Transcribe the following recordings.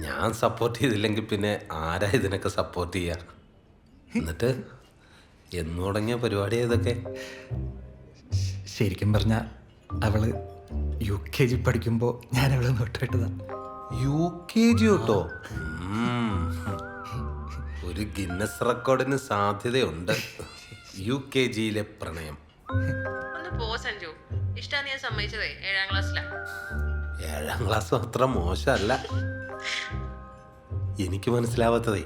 ഞാൻ സപ്പോർട്ട് ചെയ്തില്ലെങ്കിൽ പിന്നെ ആരാ ഇതിനൊക്കെ സപ്പോർട്ട് ചെയ്യുക? എന്നിട്ട് എന്ന് തുടങ്ങിയ പരിപാടിയാ ഇതൊക്കെ? ശരിക്കും പറഞ്ഞാൽ അവള് UKG പഠിക്കുമ്പോൾ ഞാൻ അവളെ നോട്ടിട്ടതാ. UKG കേട്ടോ? ഒരു ഗിന്നസ് റെക്കോർഡിന് സാധ്യതയുണ്ട്. UKGയിലെ പ്രണയം. ഒന്ന് പോ സഞ്ജു. ഇഷ്ടാ നീ സമ്മതിച്ചതേ 7ാം ക്ലാസ്സിലാ. 7ാം ക്ലാസ് അത്ര മോശമല്ല. എനിക്ക് മനസ്സിലാവാത്തതേ,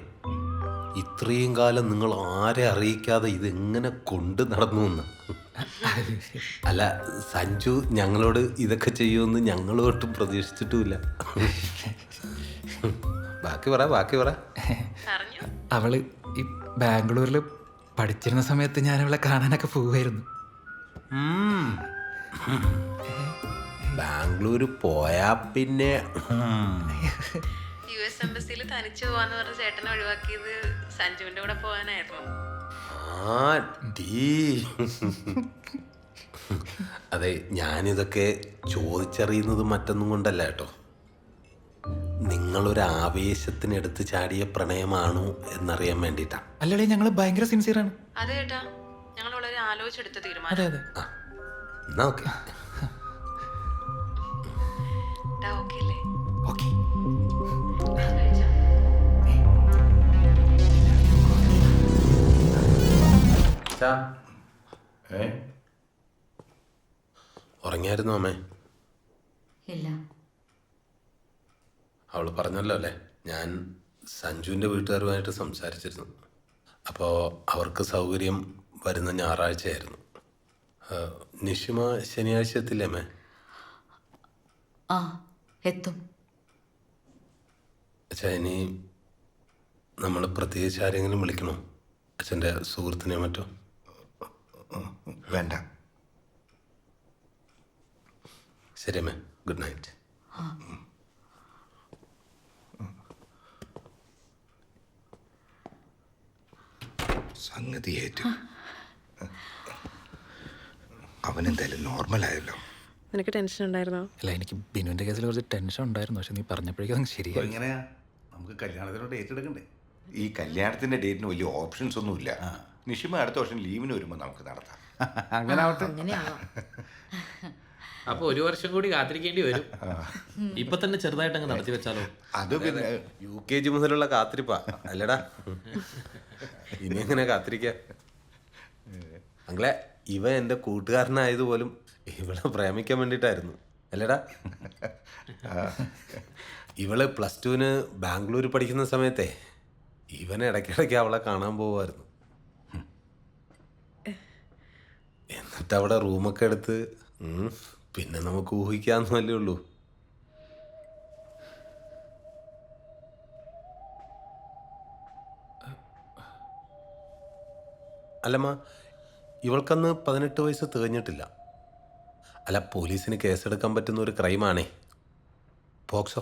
ഇത്രയും കാലം നിങ്ങൾ ആരെ അറിയിക്കാതെ ഇതെങ്ങനെ കൊണ്ട് നടന്നു എന്ന്. അല്ല, സഞ്ജു ഞങ്ങളോട് ഇതൊക്കെ ചെയ്യുമെന്ന് ഞങ്ങൾ ഒട്ടും പ്രതീക്ഷിച്ചിട്ടുമില്ല. ബാക്കി പറ. പറഞ്ഞു. അവള് ഈ ബാംഗ്ലൂരിൽ പഠിച്ചിരുന്ന സമയത്ത് ഞാൻ അവളെ കാണാനൊക്കെ പോവുമായിരുന്നു. ബാംഗ്ലൂർ പോയാ പിന്നെ US എംബസിയിൽ തനിച്ചു പോവാന്ന് പറഞ്ഞ ചേട്ടനെ ഒഴിവാക്കിയത് സഞ്ജുവിന്റെ കൂടെ പോകാനായിരുന്നു. അതെ, ഞാനിതൊക്കെ ചോദിച്ചറിയുന്നത് മറ്റൊന്നും കൊണ്ടല്ല കേട്ടോ. നിങ്ങളൊരു ആവേശത്തിന് എടുത്ത് ചാടിയ പ്രണയമാണോ എന്നറിയാൻ വേണ്ടിയിട്ടാ. അല്ലടേ, ഞങ്ങൾ ഭയങ്കര സിൻസിയറാണ്. അതെ ചേട്ടാ, ഞങ്ങൾ വളരെ ആലോചിച്ചെടുത്ത അതെ തീരുമാനം. അതെ. എന്നാ ഓക്കെ. ഓക്കെ അല്ലേ? ഓക്കെ. ഉറങ്ങിയായിരുന്നു അമ്മേ? ഇല്ല. അവൾ പറഞ്ഞല്ലോ അല്ലേ, ഞാൻ സഞ്ജുവിൻ്റെ വീട്ടുകാരുമായിട്ട് സംസാരിച്ചിരുന്നു. അപ്പോൾ അവർക്ക് സൗകര്യം വരുന്ന ഞായറാഴ്ചയായിരുന്നു. നിഷിമ ശനിയാഴ്ച എത്തില്ലേ അമ്മേ? ആ, എത്തും. അച്ഛാ, ഇനി നമ്മൾ പ്രത്യേകിച്ച് ആരെങ്കിലും വിളിക്കണോ? അച്ഛൻ്റെ സുഹൃത്തിനെ മറ്റോ? വേണ്ട. ശരി അമ്മേ, ഗുഡ് നൈറ്റ്. സംഗതി ഏറ്റു. അവനെന്തായാലും നോർമലായല്ലോ. നിനക്ക് ടെൻഷൻ ഉണ്ടായിരുന്നോ? അല്ല, എനിക്ക് ബിനുവിൻ്റെ കേസിൽ കുറച്ച് ടെൻഷൻ ഉണ്ടായിരുന്നു. പക്ഷെ നീ പറഞ്ഞപ്പോഴേക്കും അത് ശരിയായി. എങ്ങനെയാ നമുക്ക് കല്യാണത്തിനോട് ഡേറ്റ് എടുക്കണ്ടേ? ഈ കല്യാണത്തിന്റെ ഡേറ്റിന് വലിയ ഓപ്ഷൻസ് ഒന്നുമില്ല. നിഷിമ അടുത്ത വർഷം ലീവിന് വരുമ്പോൾ നമുക്ക് നടത്താം. അങ്ങനെ ആവട്ടെ. അങ്ങനെയാണോ? അപ്പൊ 1 വർഷം കൂടി കാത്തിരിക്കേണ്ടി വരും. ഇപ്പൊ തന്നെ ചെറുതായിട്ട് അങ്ങ് നടത്തി വെച്ചാലോ? അത് പിന്നെ UKG മുതലുള്ള കാത്തിരിപ്പാ അല്ലടാ. ഇനി എങ്ങനെ കാത്തിരിക്കുക? അങ്ങളെ, ഇവ എൻ്റെ കൂട്ടുകാരനായതുപോലും ഇവളെ പ്രേമിക്കാൻ വേണ്ടിയിട്ടായിരുന്നു അല്ലടാ. ഇവള് +2 ബാംഗ്ലൂർ പഠിക്കുന്ന സമയത്തെ ഇവൻ ഇടയ്ക്കിടയ്ക്ക് അവളെ കാണാൻ പോവായിരുന്നു. എന്നിട്ട് അവിടെ റൂമൊക്കെ എടുത്ത് പിന്നെ നമുക്ക് ഊഹിക്കാന്നല്ലേ ഉള്ളൂ. അല്ലമ്മ, ഇവൾക്കന്ന് 18 വയസ്സ് തികഞ്ഞിട്ടില്ല. അല്ല, പോലീസിന് കേസെടുക്കാൻ പറ്റുന്ന ഒരു ക്രൈമാണേ പോക്സോ.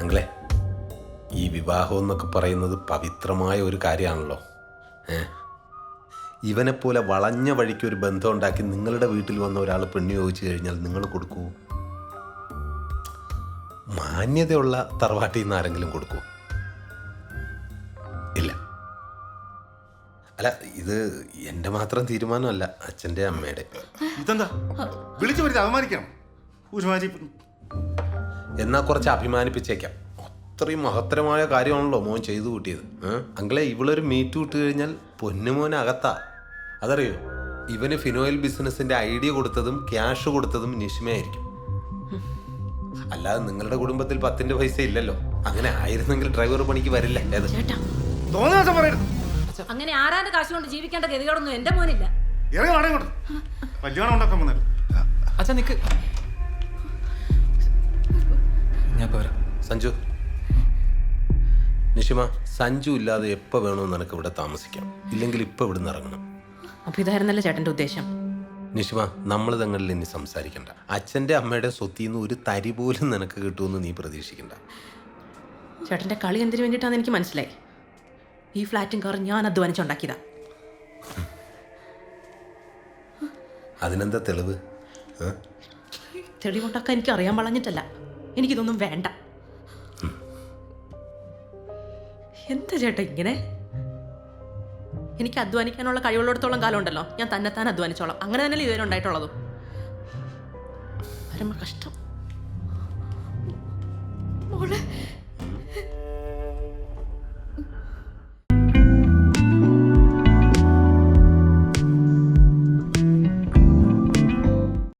അങ്ങളെ, ഈ വിവാഹം എന്നൊക്കെ പറയുന്നത് പവിത്രമായ ഒരു കാര്യമാണല്ലോ. ഇവനെപ്പോലെ വളഞ്ഞ വഴിക്ക് ഒരു ബന്ധം ഉണ്ടാക്കി നിങ്ങളുടെ വീട്ടിൽ വന്ന ഒരാൾ പെണ്ണ് ചോദിച്ചു കഴിഞ്ഞാൽ നിങ്ങൾ കൊടുക്കൂ? മാന്യതയുള്ള തറവാട്ടിൽ നിന്ന് ആരെങ്കിലും കൊടുക്കൂ? ഇല്ല. അല്ല, ഇത് എൻ്റെ മാത്രം തീരുമാനമല്ല, അച്ഛൻ്റെ അമ്മയുടെ. ഇതെന്താ വിളിച്ചു വരുത്തി അപമാനിക്കണം? എന്നാൽ കുറച്ച് അഭിമാനിപ്പിച്ചേക്കാം. അത്രയും മഹത്തരമായ കാര്യമാണല്ലോ മോൻ ചെയ്തു കൂട്ടിയത്. അങ്ങളെ, ഇവളൊരു മീറ്റ് വിട്ട് കഴിഞ്ഞാൽ പൊന്നുമോൻ അകത്താ. അതറിയോ? ഇവന് ഫിനോയിൽ ബിസിനസിന്റെ ഐഡിയ കൊടുത്തതും ക്യാഷ് കൊടുത്തതും നിഷിമയായിരിക്കും. അല്ലാതെ നിങ്ങളുടെ കുടുംബത്തിൽ 10 പൈസ ഇല്ലല്ലോ. അങ്ങനെ ആയിരുന്നെങ്കിൽ ഡ്രൈവർ പണിക്ക് വരില്ല. അങ്ങനെ ആരാന്റെ കാശ് കൊണ്ട് ജീവിക്കേണ്ട ഗതികളൊന്നും എന്റെ മോനില്ല. കല്യാണം ഉണ്ടാക്കാൻ വന്നത്. അച്ഛാ നിക്ക്, ഞാൻ പോരാ. സഞ്ജു, നിഷിമ, സഞ്ജു ഇല്ലാതെ എപ്പോൾ വേണമെന്ന് നിനക്ക് ഇവിടെ താമസിക്കാം. ഇല്ലെങ്കിൽ ഇപ്പം ഇവിടെ നിന്ന് ഇറങ്ങണം. അപ്പൊ ഇതായിരുന്നല്ലേ ചേട്ടന്റെ ഉദ്ദേശം? നിഷിമ, നമ്മൾ തങ്ങളിൽ ഇനി സംസാരിക്കണ്ട. അച്ഛൻ്റെ അമ്മയുടെ സ്വത്തിൽ നിന്ന് ഒരു തരി പോലും നിനക്ക് കിട്ടുമെന്ന് നീ പ്രതീക്ഷിക്കണ്ട. ചേട്ടന്റെ കളി എന്തിനു വേണ്ടിയിട്ടാന്ന് എനിക്ക് മനസ്സിലായി. ഈ ഫ്ലാറ്റും കാറും ഞാൻ അധ്വാനിച്ചുണ്ടാക്കിയതാ. അതിനെന്താ തെളിവ്? തെളിവുണ്ടാക്കാൻ എനിക്ക് അറിയാൻ വളഞ്ഞിട്ടല്ല, എനിക്കിതൊന്നും വേണ്ട. എന്താ ചേട്ടാ ഇങ്ങനെ? എനിക്ക് അധ്വാനിക്കാനുള്ള കഴിവുള്ളിടത്തോളം കാലം ഉണ്ടല്ലോ, ഞാൻ തന്നെത്താൻ അധ്വാനിച്ചോളാം. അങ്ങനെ തന്നെയല്ലേ ഇതുവരെ ഉണ്ടായിട്ടുള്ളതും. പരമ കഷ്ടം. മോളെ